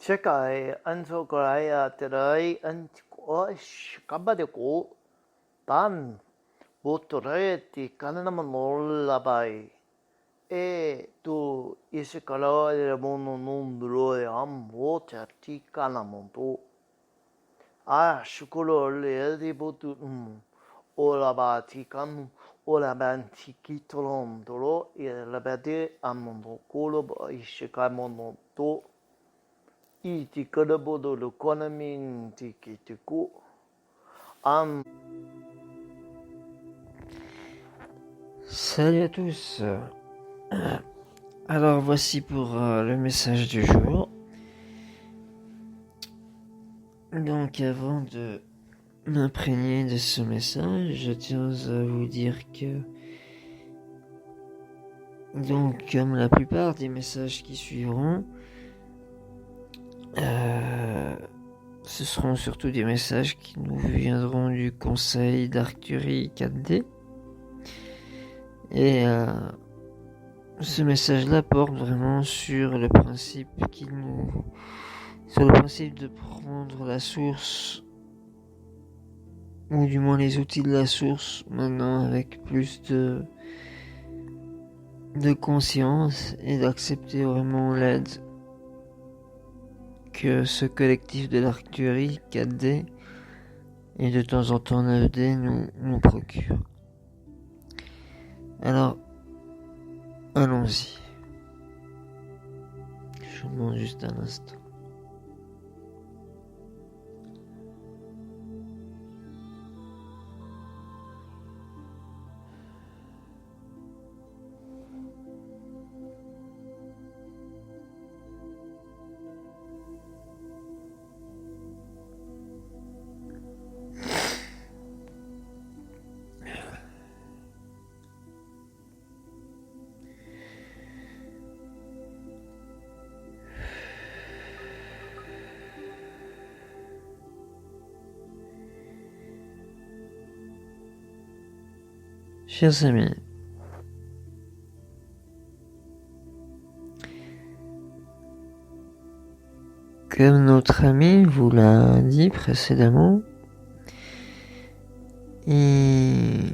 世界安そこらやてらい安こしかばでこban botoreti kanama nollabai tu isikala de mono nombro de ambo chati kanamonto shukolo le di botu ola bati kanu ola banti kitolom dolo e la bade amondo kolo isikamono to iti kadabodo lo konamin tikitiku am. Salut à tous. Alors voici pour le message du jour. Donc avant de m'imprégner de ce message, je tiens à vous dire que donc comme la plupart des messages qui suivront, ce seront surtout des messages qui nous viendront du conseil d'Arcturi 4D. Et ce message-là porte vraiment sur le principe de prendre la source, ou du moins les outils de la source, maintenant avec plus de conscience, et d'accepter vraiment l'aide que ce collectif de l'Arcturi 4D et de temps en temps 9D nous procure. Alors, allons-y. Je vous demande juste un instant. Chers amis, comme notre ami vous l'a dit précédemment, il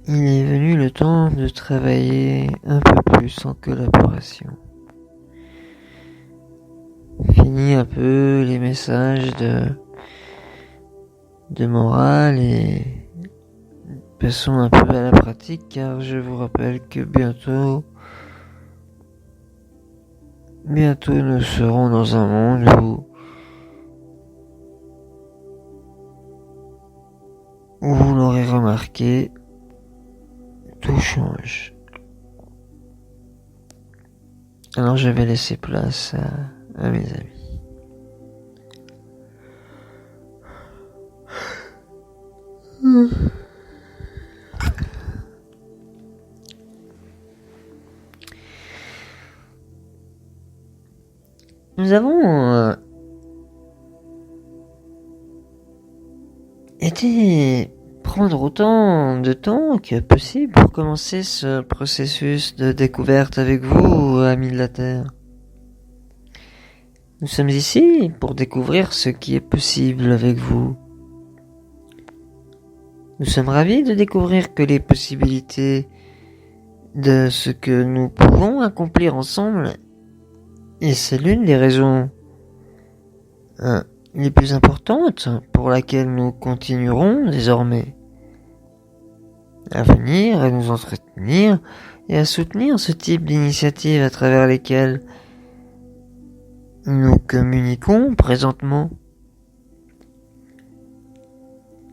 est venu le temps de travailler un peu plus en collaboration. Fini un peu les messages de morale et passons un peu à la pratique, car je vous rappelle que bientôt nous serons dans un monde où vous l'aurez remarqué, tout change. Alors je vais laisser place à mes amis. Nous avons été prendre autant de temps que possible pour commencer ce processus de découverte avec vous, amis de la Terre. Nous sommes ici pour découvrir ce qui est possible avec vous. Nous sommes ravis de découvrir que les possibilités de ce que nous pouvons accomplir ensemble, et c'est l'une des raisons les plus importantes pour laquelle nous continuerons désormais à venir, à nous entretenir et à soutenir ce type d'initiatives à travers lesquelles nous communiquons présentement,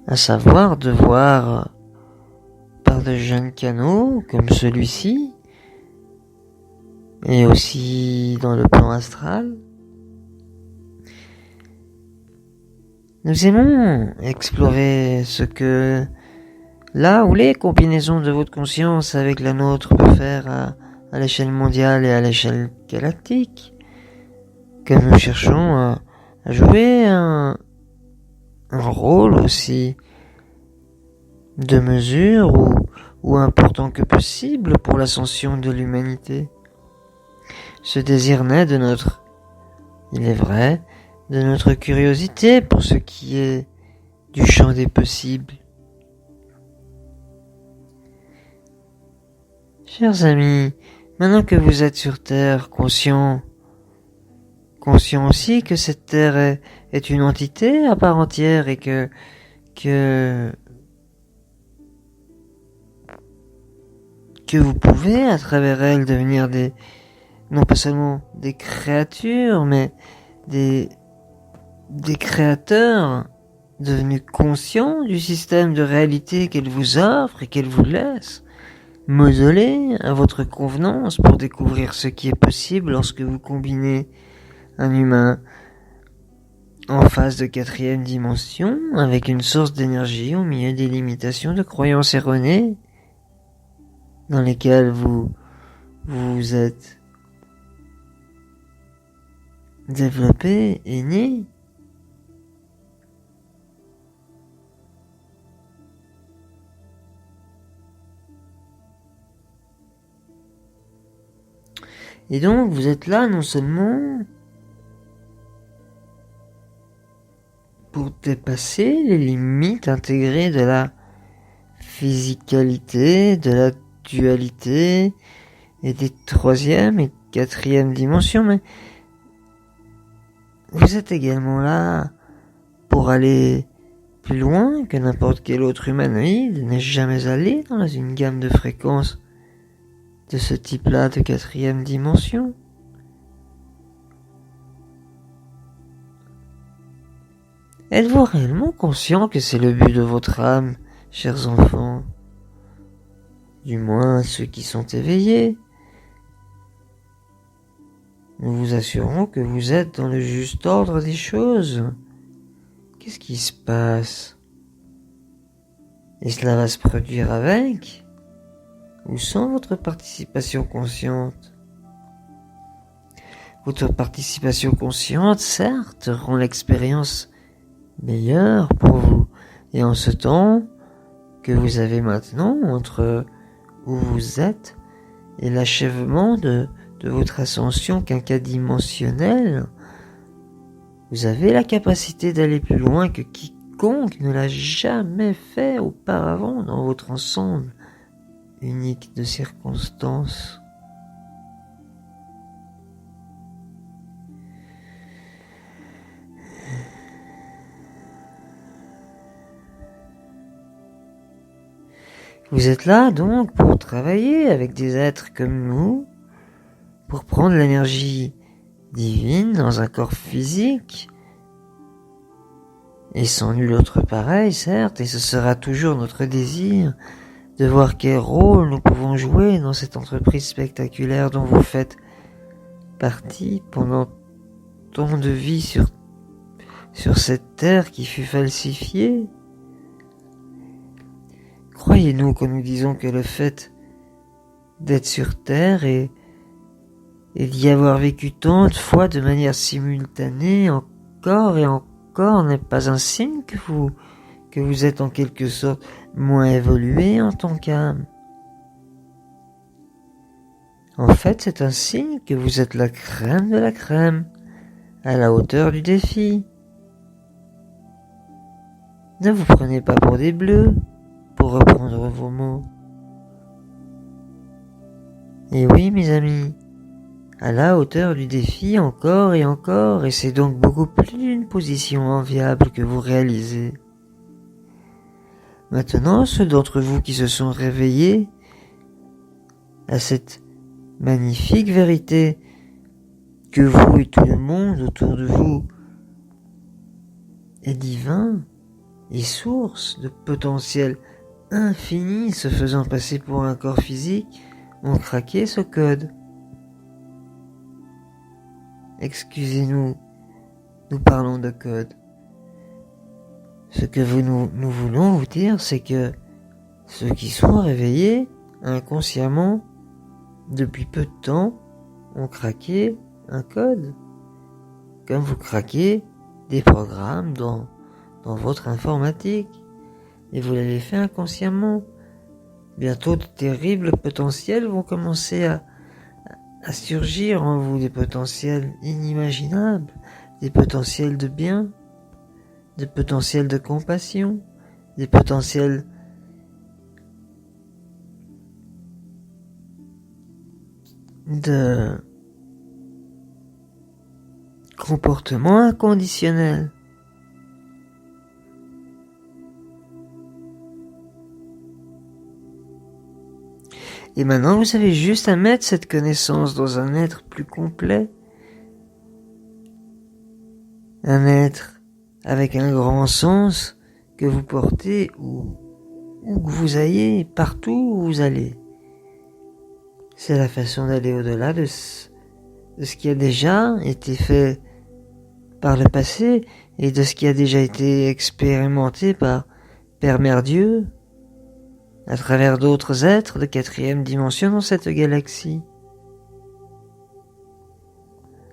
à savoir de voir par de jeunes canaux comme celui-ci, et aussi dans le plan astral. Nous aimons explorer ce que là où les combinaisons de votre conscience avec la nôtre peuvent faire à l'échelle mondiale et à l'échelle galactique, comme nous cherchons à jouer un rôle aussi de mesure ou important que possible pour l'ascension de l'humanité. Ce désir naît de notre il est vrai, de notre curiosité pour ce qui est du champ des possibles. Chers amis, maintenant que vous êtes sur Terre, conscient aussi que cette Terre est une entité à part entière et que vous pouvez à travers elle devenir non pas seulement des créatures, mais des créateurs devenus conscients du système de réalité qu'elle vous offre et qu'elle vous laisse modeler à votre convenance pour découvrir ce qui est possible lorsque vous combinez un humain en phase de 4e dimension avec une source d'énergie au milieu des limitations de croyances erronées dans lesquelles vous êtes développé et né. Et donc vous êtes là non seulement pour dépasser les limites intégrées de la physicalité, de la dualité et des 3e et 4e dimensions, mais vous êtes également là pour aller plus loin que n'importe quel autre humanoïde n'est jamais allé dans une gamme de fréquences de ce type-là de 4e dimension. Êtes-vous réellement conscient que c'est le but de votre âme, chers enfants? Du moins ceux qui sont éveillés. Nous vous assurons que vous êtes dans le juste ordre des choses. Qu'est-ce qui se passe? Et cela va se produire avec ou sans votre participation consciente? Votre participation consciente, certes, rend l'expérience meilleure pour vous. Et en ce temps que vous avez maintenant entre où vous êtes et l'achèvement de votre ascension quinquadimensionnelle, vous avez la capacité d'aller plus loin que quiconque ne l'a jamais fait auparavant dans votre ensemble unique de circonstances. Vous êtes là donc pour travailler avec des êtres comme nous, pour prendre l'énergie divine dans un corps physique, et sans nul autre pareil, certes, et ce sera toujours notre désir de voir quel rôle nous pouvons jouer dans cette entreprise spectaculaire dont vous faites partie pendant tant de vie sur cette terre qui fut falsifiée. Croyez-nous quand nous disons que le fait d'être sur terre et d'y avoir vécu tant de fois de manière simultanée, encore et encore, n'est pas un signe que vous êtes en quelque sorte moins évolué en tant qu'âme. En fait, c'est un signe que vous êtes la crème de la crème, à la hauteur du défi. Ne vous prenez pas pour des bleus, pour reprendre vos mots. Et oui, mes amis, à la hauteur du défi encore, et c'est donc beaucoup plus d'une position enviable que vous réalisez. Maintenant, ceux d'entre vous qui se sont réveillés à cette magnifique vérité que vous et tout le monde autour de vous est divin et source de potentiel infini se faisant passer pour un corps physique, ont craqué ce code. Excusez-nous, nous parlons de code. Ce que nous voulons vous dire, c'est que ceux qui sont réveillés inconsciemment depuis peu de temps ont craqué un code, comme vous craquez des programmes dans votre informatique, et vous l'avez fait inconsciemment. Bientôt de terribles potentiels vont commencer à surgir en vous des potentiels inimaginables, des potentiels de bien, des potentiels de compassion, des potentiels de comportement inconditionnel. Et maintenant, vous avez juste à mettre cette connaissance dans un être plus complet. Un être avec un grand sens que vous portez où que vous ayez, partout où vous allez. C'est la façon d'aller au-delà de ce qui a déjà été fait par le passé et de ce qui a déjà été expérimenté par Père Mère Dieu à travers d'autres êtres de 4e dimension dans cette galaxie.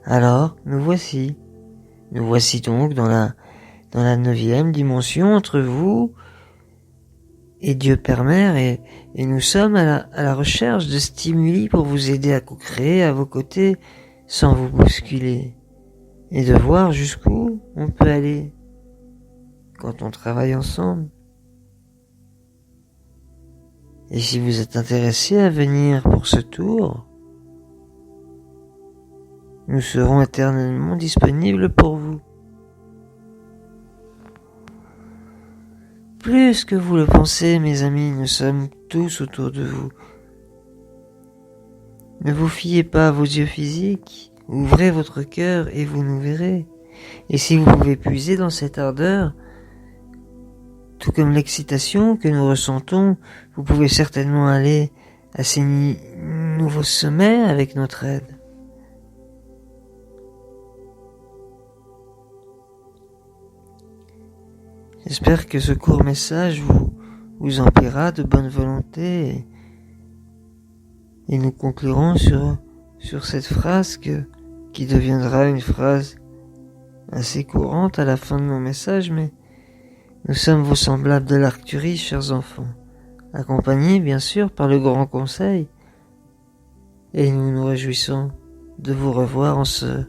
Alors, nous voici donc dans la 9e dimension entre vous et Dieu Père Mère et nous sommes à la recherche de stimuli pour vous aider à co-créer à vos côtés sans vous bousculer et de voir jusqu'où on peut aller quand on travaille ensemble. Et si vous êtes intéressé à venir pour ce tour, nous serons éternellement disponibles pour vous. Plus que vous le pensez, mes amis, nous sommes tous autour de vous. Ne vous fiez pas à vos yeux physiques, ouvrez votre cœur et vous nous verrez. Et si vous pouvez puiser dans cette ardeur, tout comme l'excitation que nous ressentons, vous pouvez certainement aller à ces nouveaux sommets avec notre aide. J'espère que ce court message vous emplira de bonne volonté et nous conclurons sur cette phrase qui deviendra une phrase assez courante à la fin de mon message, mais nous sommes vos semblables de l'Arcturie, chers enfants, accompagnés bien sûr par le Grand Conseil, et nous nous réjouissons de vous revoir en ce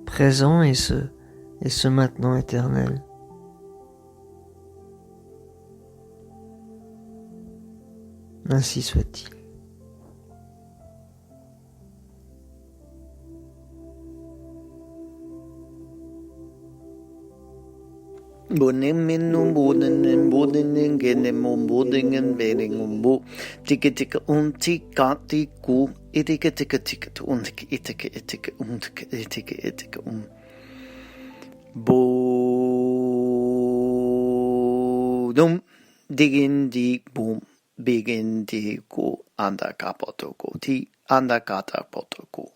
présent et ce maintenant éternel. Ainsi soit-il. Boniminu bodinin genemo bodingen beningumbo tika tika tika tiku itika tika tika itika itika bodum digin di boom begin di go anda kapotoko ti anda kata potoko